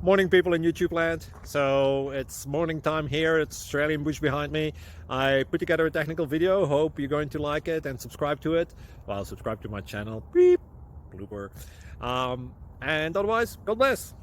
Morning, people in YouTube land. So it's morning time here. It's Australian bush behind me. I put together a technical video. Hope you're going to like it and subscribe to it. Well, subscribe to my channel. Beep, blooper. And otherwise, God bless.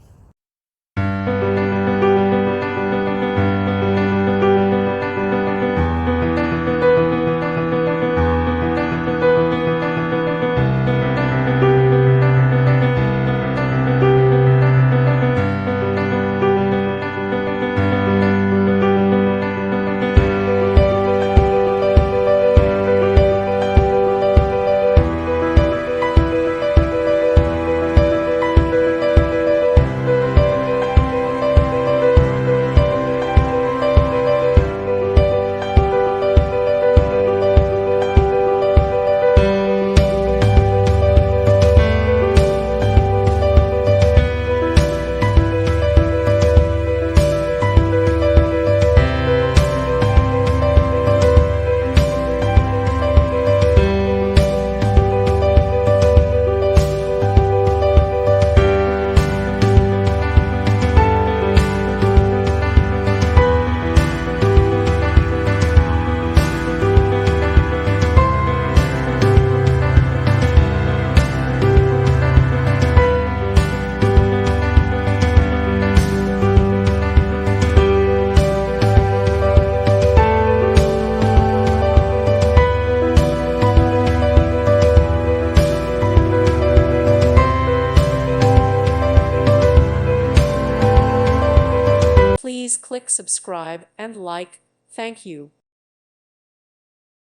Please click subscribe and like. Thank you.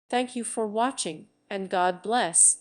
Thank you for watching, and God bless.